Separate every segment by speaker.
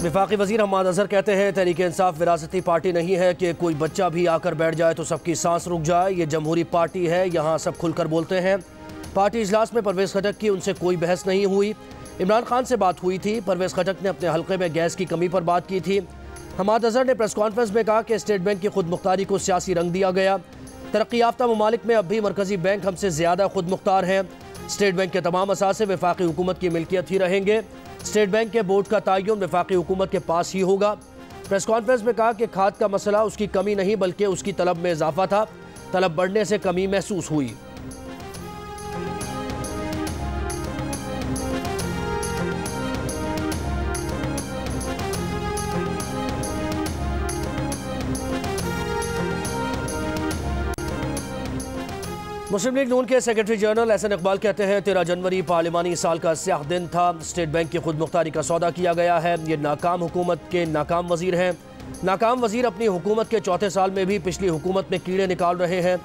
Speaker 1: वफाकी वज़ीर हम्माद अज़हर कहते हैं तहरीक इंसाफ विरासती पार्टी नहीं है कि कोई बच्चा भी आकर बैठ जाए तो सबकी सांस रुक जाए। ये जमहूरी पार्टी है, यहाँ सब खुलकर बोलते हैं। पार्टी इजलास में परवेज़ खटक की उनसे कोई बहस नहीं हुई। इमरान खान से बात हुई थी। परवेज़ खटक ने अपने हल्के में गैस की कमी पर बात की थी। हम्माद अज़हर ने प्रेस कॉन्फ्रेंस में कहा कि स्टेट बैंक की खुद मुख्तारी को सियासी रंग दिया गया। तरक्की याफ्ता ममालिक में अब भी मरकज़ी बैंक हमसे ज़्यादा खुद मुख्तार हैं। स्टेट बैंक के तमाम असासे वफाकी हुकूमत की मिल्कियत ही रहेंगे। स्टेट बैंक के बोर्ड का तयन वफाकी हुकूमत के पास ही होगा। प्रेस कॉन्फ्रेंस में कहा कि खाद का मसला उसकी कमी नहीं बल्कि उसकी तलब में इजाफा था। तलब बढ़ने से कमी महसूस हुई। मुस्लिम लीग नून के सेक्रेटरी जनरल एहसन इकबाल कहते हैं 13 जनवरी पार्लिमानी साल का स्याह दिन था। स्टेट बैंक की खुद मुख्तारी का सौदा किया गया है। ये नाकाम हुकूमत के नाकाम वजीर हैं। नाकाम वजीर अपनी हुकूमत के चौथे साल में भी पिछली हुकूमत में कीड़े निकाल रहे हैं।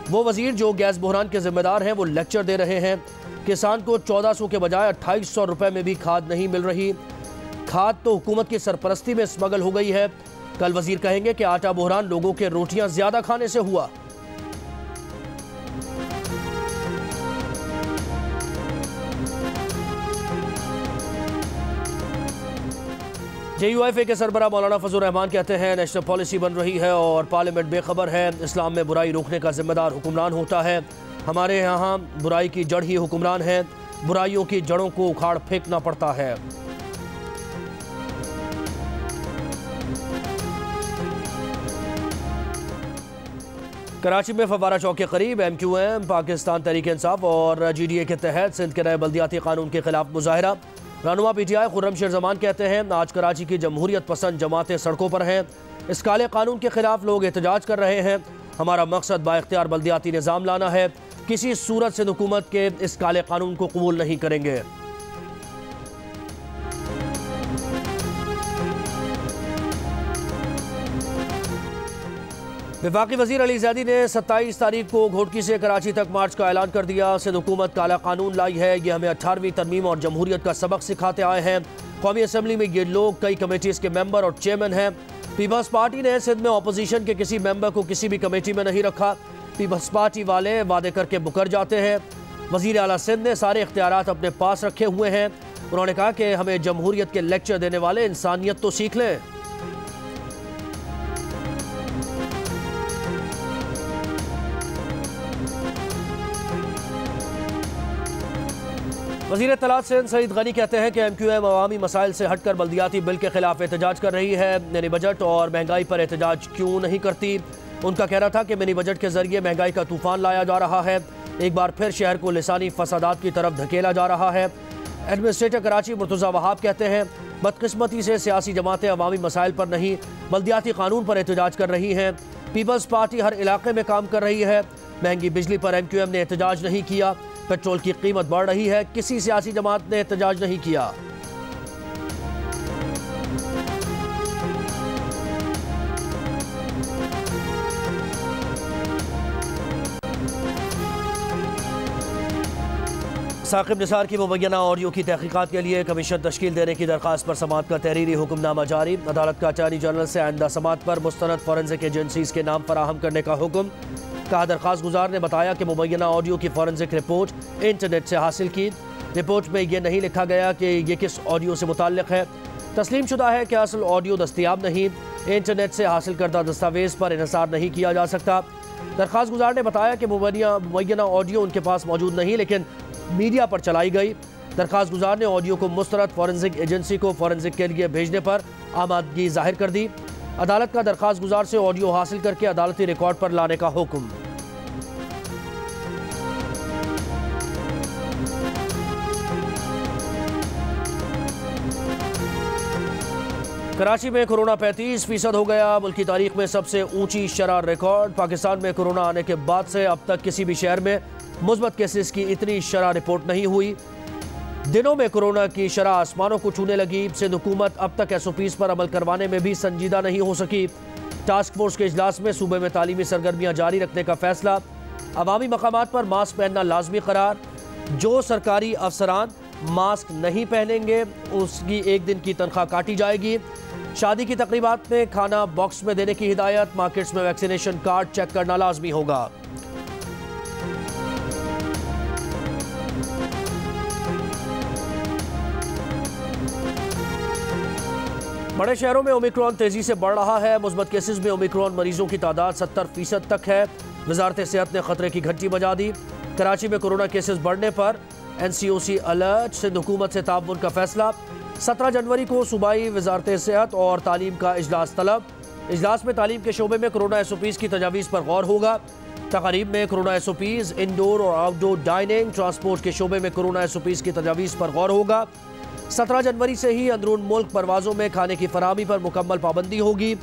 Speaker 1: वो वजीर जो गैस बहरान के जिम्मेदार हैं वो लेक्चर दे रहे हैं। किसान को 1400 के बजाय 2800 रुपये में भी खाद नहीं मिल रही। खाद तो हुकूमत की सरपरस्ती में स्मगल हो गई है। कल वजीर कहेंगे कि आटा बहरान लोगों के रोटियां ज्यादा खाने से हुआ। JUIFA के सरबरा मौलाना फजल रहमान कहते हैं नेशनल पॉलिसी बन रही है और पार्लियामेंट बेखबर है। इस्लाम में बुराई रोकने का जिम्मेदार हुक्मरान होता है। हमारे यहाँ बुराई की जड़ ही हुक्मरान है। बुराइयों की जड़ों को उखाड़ फेंकना पड़ता है। कराची में फवारा चौक के करीब MQM, पाकिस्तान तहरीक इंसाफ और GDA के तहत सिंध के नए बल्दियाती कानून के खिलाफ मुजाहरा। रहनुमा PTI खुर्रम शेर जमान कहते हैं आज कराची की जमहूरियत पसंद जमातें सड़कों पर हैं। इस काले कानून के खिलाफ लोग एहतजाज कर रहे हैं। हमारा मकसद बाइख्तियार बल्दियाती निज़ाम लाना है। किसी सूरत से हुकूमत के इस काले कानून को कबूल नहीं करेंगे। वफाकी वज़ीर अली ज़ैदी ने 27 तारीख को घोटकी से कराची तक मार्च का ऐलान कर दिया। सिंध हुकूमत काला कानून लाई है। ये हमें 18वीं तरमीम और जमहूरियत का सबक सिखाते आए हैं। कौमी असम्बली में ये लोग कई कमेटीज़ के मेंबर और चेयरमैन हैं। पीपल्स पार्टी ने सिंध में अपोजिशन के किसी मेंबर को किसी भी कमेटी में नहीं रखा। पीपल्स पार्टी वाले वादे करके मुकर जाते हैं। वज़ीर आला सिंध ने सारे इख्तियारात अपने पास रखे हुए हैं। उन्होंने कहा कि हमें जमहूरियत के लेक्चर देने वाले इंसानियत तो सीख लें। वज़ीर इत्तलात सिंध सईद गनी कहते हैं कि MQM अवामी मसाइल से हटकर बल्दियाती बिल के खिलाफ एहतजाज कर रही है। मिनी बजट और महंगाई पर एहतजाज क्यों नहीं करती। उनका कहना था कि मिनी बजट के जरिए महंगाई का तूफान लाया जा रहा है। एक बार फिर शहर को लिसानी फसादात की तरफ धकेला जा रहा है। एडमिनिस्ट्रेटर कराची मुर्तज़ा वहाब कहते हैं बदकिस्मती से सियासी जमातें अवामी मसाइल पर नहीं बल्दियाती कानून पर एहतजाज कर रही हैं। पीपल्स पार्टी हर इलाके में काम कर रही है। महंगी बिजली पर MQM ने एहतजाज नहीं किया। पेट्रोल की कीमत बढ़ रही है। किसी सियासी जमात ने एहतजाज नहीं किया। साकिब निसार की मुबैना ऑडियो की तहकीकात के लिए कमीशन तश्कील देने की दरख्वास्त पर समाअत का तहरीरी हुक्मनामा जारी। अदालत का अटॉर्नी जनरल से आइंदा समाअत पर मुस्तनद फॉरेंसिक एजेंसीज के नाम फराहम करने का हुक्म। कहा दरख्वास्त गुजार ने बताया कि मुबैना ऑडियो की फॉरेंसिक रिपोर्ट इंटरनेट से हासिल की। रिपोर्ट में यह नहीं लिखा गया कि यह किस ऑडियो से मुताल्लिक है। तस्लीम शुदा है कि असल ऑडियो दस्तयाब नहीं। इंटरनेट से हासिल करदा दस्तावेज़ पर इन्हिसार नहीं किया जा सकता। दरख्वास्त गुजार ने बताया कि मुबैना ऑडियो उनके पास मौजूद नहीं लेकिन मीडिया पर चलाई गई। दरख्वास्त गुजार ने ऑडियो को मुस्तरद फॉरेंसिक एजेंसी को फॉरेंसिक के लिए भेजने पर आमादगी जाहिर कर दी। अदालत का दरख्वास्त गुजार से ऑडियो हासिल करके अदालती रिकॉर्ड पर लाने का हुक्म। कराची में कोरोना 35% हो गया। मुल्की तारीख में सबसे ऊंची शरह रिकॉर्ड। पाकिस्तान में कोरोना आने के बाद से अब तक किसी भी शहर में मुस्बत केसेस की इतनी शरह रिपोर्ट नहीं हुई। दिनों में कोरोना की शरह आसमानों को छूने लगी। सिंध हुकूमत अब तक SOPs पर अमल करवाने में भी संजीदा नहीं हो सकी। टास्क फोर्स के इजलास में सूबे में तालीमी सरगर्मियाँ जारी रखने का फैसला। अवामी मकामात पर मास्क पहनना लाजमी करार। जो सरकारी अफसरान मास्क नहीं पहनेंगे उसकी 1 दिन की तनख्वाह काटी जाएगी। शादी की तकरीबात में खाना बॉक्स में देने की हिदायत। मार्केट्स में वैक्सीनेशन कार्ड चेक करना लाजमी होगा। बड़े शहरों में ओमिक्रॉन तेजी से बढ़ रहा है। मुस्बत केसेस में ओमिक्रॉन मरीजों की तादाद 70% तक है। वजारत सेहत ने खतरे की घंटी बजा दी। कराची में कोरोना केसेस बढ़ने पर NCOC अलर्ट। सिंध हुकूमत से ताउन का फैसला। 17 जनवरी को सूबाई वजारत सेहत और तालीम का इजलास तलब। इजलास में तालीम के शोबे में कोरोना SOPs की तजावीज़ पर गौर होगा। तकारीब में कोरोना SOPs, इंडोर और आउटडोर डाइनिंग, ट्रांसपोर्ट के शोबे में कोरोना SOPs की तजावीज़ पर गौर होगा। 17 जनवरी से ही अंदरून मुल्क परवाज़ों में खाने की फराहमी पर मुकम्मल पाबंदी होगी।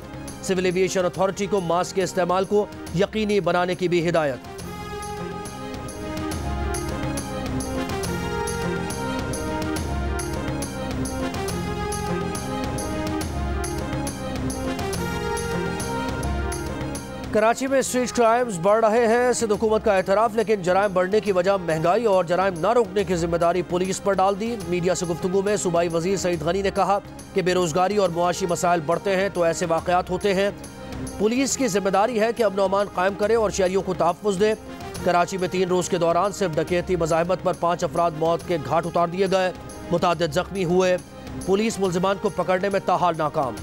Speaker 1: सिविल एविएशन अथॉरिटी को मास्क के इस्तेमाल को यकीनी बनाने की भी हिदायत। कराची में स्ट्रीट क्राइम्स बढ़ रहे हैं। सिंध हुकूमत का एतराफ़, लेकिन जराइम बढ़ने की वजह महंगाई और जराइम न रोकने की जिम्मेदारी पुलिस पर डाल दी। मीडिया से गुफ्तगू में सूबाई वजीर सईद गनी ने कहा कि बेरोजगारी और मुआशी मसाइल बढ़ते हैं तो ऐसे वाक़यात होते हैं। पुलिस की जिम्मेदारी है कि अमन अमान कायम करे और शहरियों को तहफ़्फ़ुज़ दे। कराची में 3 रोज़ के दौरान सिर्फ डकैती मज़ाहमत पर 5 अफराद मौत के घाट उतार दिए गए। मुतअद्दिद ज़ख्मी हुए। पुलिस मुल्ज़िमान को पकड़ने में ताहाल नाकाम।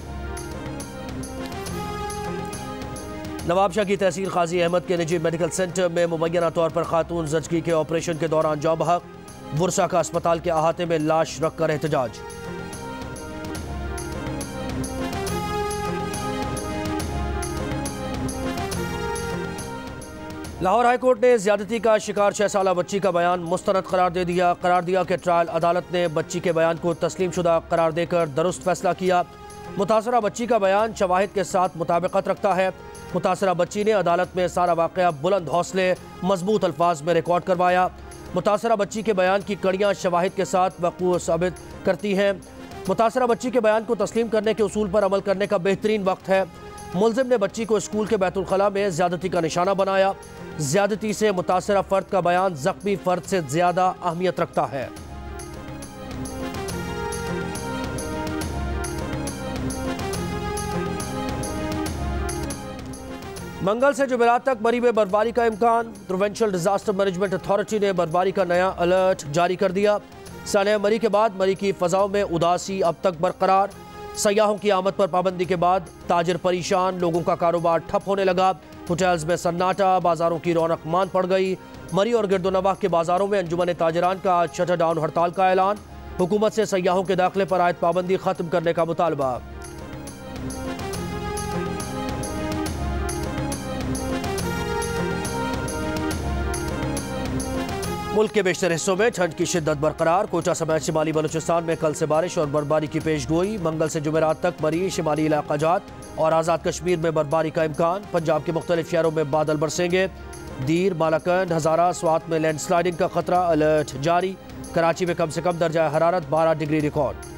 Speaker 1: नवाबशाह की तहसील काजी अहमद के निजी मेडिकल सेंटर में मुबैना तौर पर खातून जचगी के ऑपरेशन के दौरान जाँ बहक। वुरसा का अस्पताल के अहाते में लाश रखकर एहतजाज। लाहौर हाई कोर्ट ने ज्यादती का शिकार 6 साला बच्ची का बयान मुस्तरद करार दे दिया। करार दिया कि ट्रायल अदालत ने बच्ची के बयान को तस्लीम शुदा करार देकर दुरुस्त फैसला किया। मुतासरा बच्ची का बयान शवाहिद के साथ मुताबिकत रखता है। मुतासरा बच्ची ने अदालत में सारा वाक़या बुलंद हौसले मजबूत अल्फाज में रिकॉर्ड करवाया। मुतासरा बच्ची के बयान की कड़ियाँ शवाहिद के साथ वक़ूअ साबित करती हैं। मुतासरा बच्ची के बयान को तस्लीम करने के उसूल पर अमल करने का बेहतरीन वक्त है। मुल्ज़िम ने बच्ची को स्कूल के बैतुल खला में ज़्यादती का निशाना बनाया। ज़्यादती से मुतासरा फ़र्द का बयान ज़ख्मी फ़र्द से ज़्यादा अहमियत रखता है। मंगल से जुमेरात तक मरी में बर्फबारी का इम्कान। प्रोविंशियल डिजास्टर मैनेजमेंट अथॉरिटी ने बर्फबारी का नया अलर्ट जारी कर दिया। सानिया मरी के बाद मरी की फ़ज़ाओं में उदासी अब तक बरकरार। सयाहों की आमद पर पाबंदी के बाद ताजिर परेशान, लोगों का कारोबार ठप होने लगा। होटल्स में सन्नाटा, बाजारों की रौनक मांद पड़ गई। मरी और गिरदोनवाह के बाजारों में अंजुमन ताजिरान का आज शटर डाउन हड़ताल का ऐलान। हुकूमत से सयाहों के दाखिले पर आयद पाबंदी खत्म करने का मुतालबा। मुल्क के बेशतर हिस्सों में ठंड की शिद्दत बरकरार। कोटा समेत शिमाली बलूचिस्तान में कल से बारिश और बर्फबारी की पेशगोई। मंगल से जुमेरात तक मरी, शिमाली इलाका जात और आज़ाद कश्मीर में बर्फबारी का इम्कान। पंजाब के मुख्तलिफ शहरों में बादल बरसेंगे। दीर, मालाकंड, हज़ारा, स्वात में लैंडस्लाइडिंग का खतरा, अलर्ट जारी। कराची में कम से कम दर्जा हरारत 12 डिग्री रिकॉर्ड।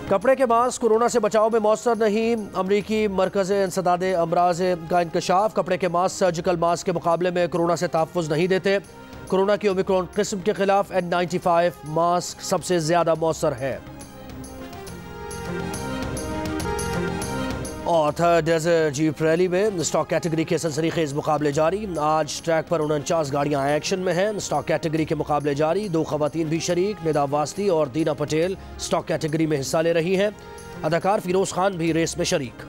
Speaker 1: कपड़े के मास्क कोरोना से बचाव में मौसर नहीं। अमरीकी मरकज़ इंसदाद अमराज का इंकशाफ। कपड़े के मास्क सर्जिकल मास्क के मुकाबले में कोरोना से तहफ़्फ़ुज़ नहीं देते। कोरोना की ओमिक्रॉन किस्म के खिलाफ N95 मास्क सबसे ज़्यादा मौसर है। और थर्ड डेजर्ट जीप रैली में स्टॉक कैटेगरी के सनसनीखेज मुकाबले जारी। आज ट्रैक पर 49 गाड़ियां एक्शन में हैं। स्टॉक कैटेगरी के मुकाबले जारी। 2 खवातीन भी शरीक, निदा वास्ती और दीना पटेल स्टॉक कैटेगरी में हिस्सा ले रही हैं। अदाकार फिरोज खान भी रेस में शरीक।